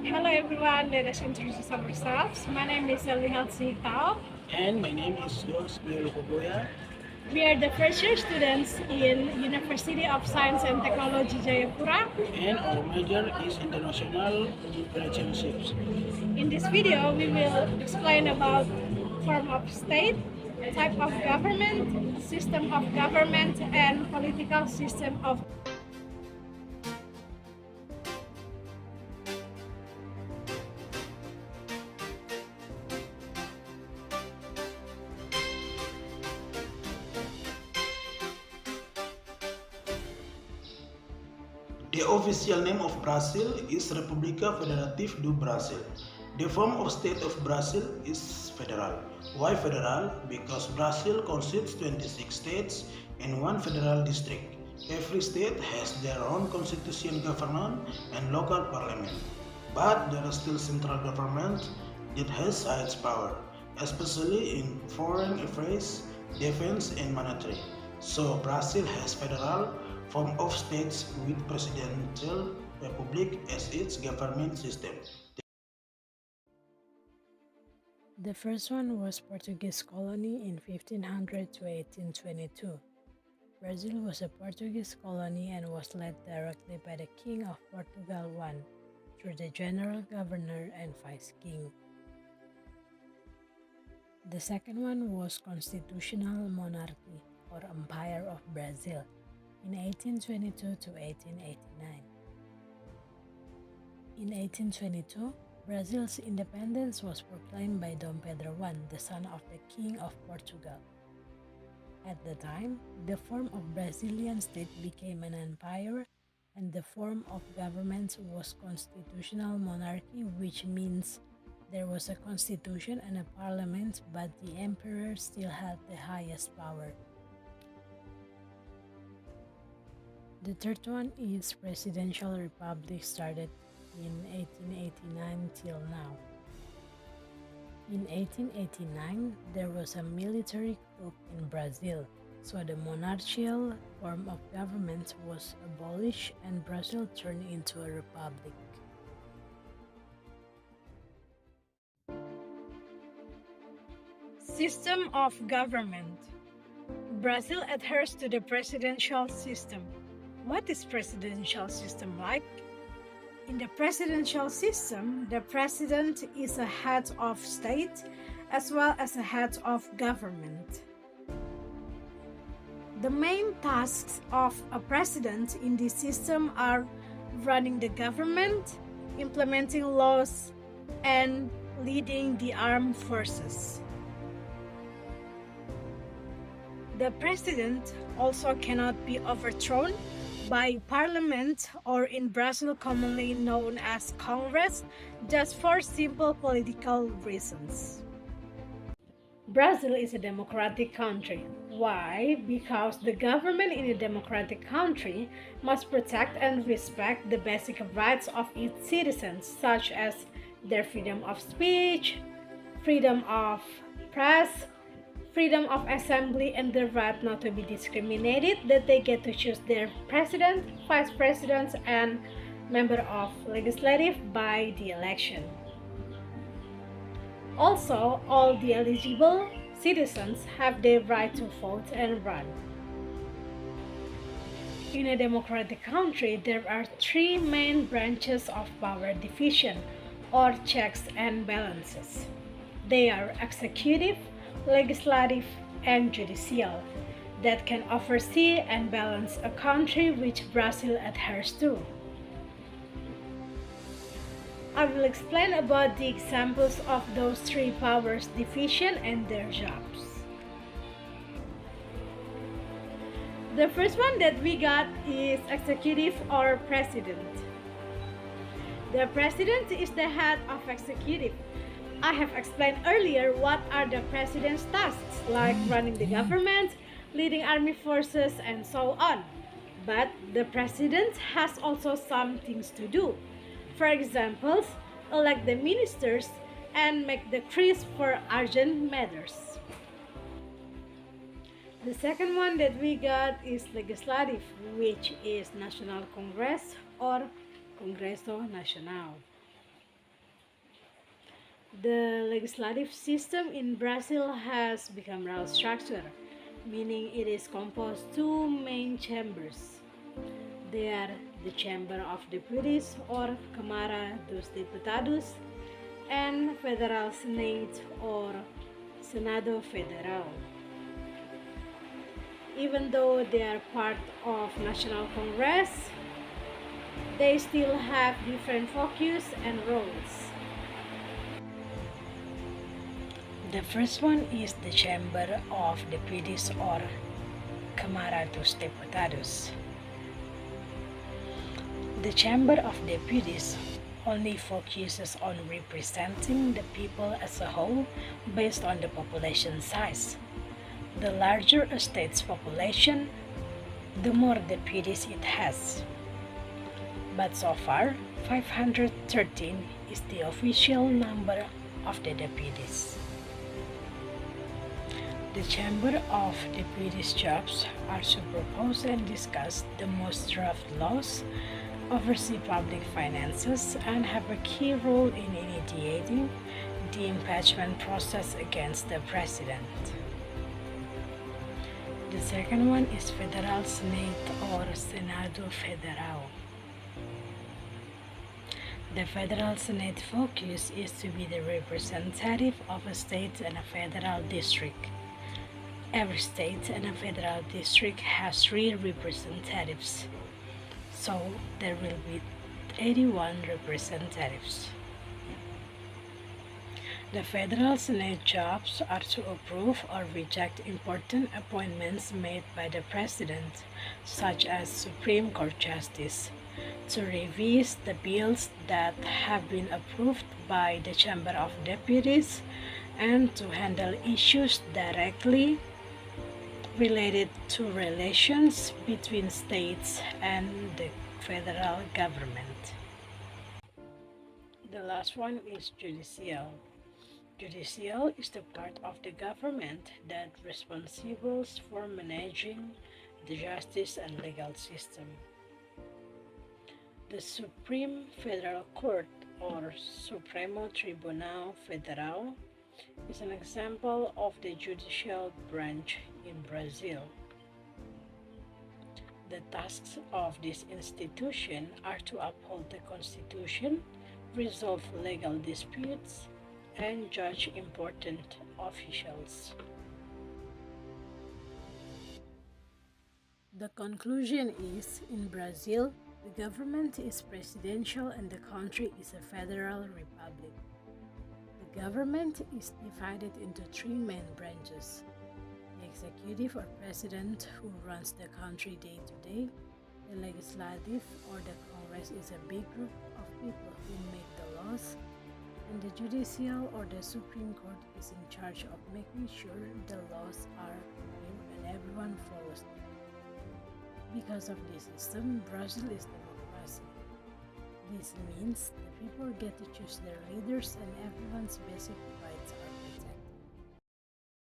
Hello everyone, let us introduce ourselves. My name is Elwi Hiktaop. And my name is Yewil Kogoya. We are the first year students in University of Science and Technology Jayapura. And our major is international relationships. In this video, we will explain about form of state, type of government, system of government, and political system of. The official name of Brazil is República Federativa do Brasil. The form of state of Brazil is federal. Why federal? Because Brazil consists 26 states and one federal district. Every state has their own constitution government and local parliament. But there is still central government that has its power, especially in foreign affairs, defense, and monetary. So Brazil has federal form of states with presidential republic as its government system. The first one was Portuguese colony in 1500 to 1822. Brazil was a Portuguese colony and was led directly by the King of Portugal I through the General Governor and Vice King. The second one was Constitutional Monarchy or Empire of Brazil in 1822 to 1889. In 1822, Brazil's independence was proclaimed by Dom Pedro I, the son of the King of Portugal. At the time, the form of Brazilian state became an empire and the form of government was constitutional monarchy, which means there was a constitution and a parliament, but the emperor still had the highest power. The third one is Presidential Republic, started in 1889 till now. In 1889, there was a military coup in Brazil, so the monarchical form of government was abolished and Brazil turned into a republic. System of government. Brazil adheres to the presidential system. What is presidential system like? In the presidential system, the president is a head of state as well as a head of government. The main tasks of a president in this system are running the government, implementing laws, and leading the armed forces. The president also cannot be overthrown by parliament, or in Brazil commonly known as Congress, just for simple political reasons. Brazil is a democratic country. Why? Because the government in a democratic country must protect and respect the basic rights of its citizens, such as their freedom of speech, freedom of press, freedom of assembly, and the right not to be discriminated, that they get to choose their president, vice presidents, and member of legislative by the election. Also, all the eligible citizens have the right to vote and run. In a democratic country, there are three main branches of power division or checks and balances. They are executive, legislative, and judicial that can oversee and balance a country, which Brazil adheres to. I will explain about the examples of those three powers division and their jobs. The first one that we got is executive or president. The president is the head of executive. I have explained earlier what are the president's tasks, like running the government, leading army forces, and so on. But the president has also some things to do. For example, elect the ministers and make decrees for urgent matters. The second one that we got is legislative, which is National Congress or Congreso Nacional. The legislative system in Brazil has bicameral structure, meaning it is composed of two main chambers. They are the Chamber of Deputies or Câmara dos Deputados and Federal Senate or Senado Federal. Even though they are part of National Congress, they still have different focus and roles. The first one is the Chamber of Deputies or Câmara dos Deputados. The Chamber of Deputies only focuses on representing the people as a whole based on the population size. The larger a state's population, the more deputies it has. But so far, 513 is the official number of the deputies. The Chamber of Deputies' jobs are to propose and discuss the most draft laws, oversee public finances, and have a key role in initiating the impeachment process against the president. The second one is Federal Senate or Senado Federal. The Federal Senate focus is to be the representative of a state and a federal district. Every state and a federal district has 3 representatives, so there will be 81 representatives. The Federal Senate jobs are to approve or reject important appointments made by the President, such as Supreme Court Justice, to revise the bills that have been approved by the Chamber of Deputies, and to handle issues directly related to relations between states and the federal government. The last one is judicial. Judicial is the part of the government that is responsible for managing the justice and legal system. The Supreme Federal Court or Supremo Tribunal Federal is an example of the judicial branch in Brazil. The tasks of this institution are to uphold the Constitution, resolve legal disputes, and judge important officials. The conclusion is, in Brazil, the government is presidential and the country is a federal republic. The government is divided into 3 main branches: the executive or president, who runs the country day to day; the legislative or the Congress is a big group of people who make the laws; and the judicial or the Supreme Court is in charge of making sure the laws are reviewed and everyone follows them. Because of this system, Brazil is democracy. This means the people get to choose their leaders and everyone's basic rights are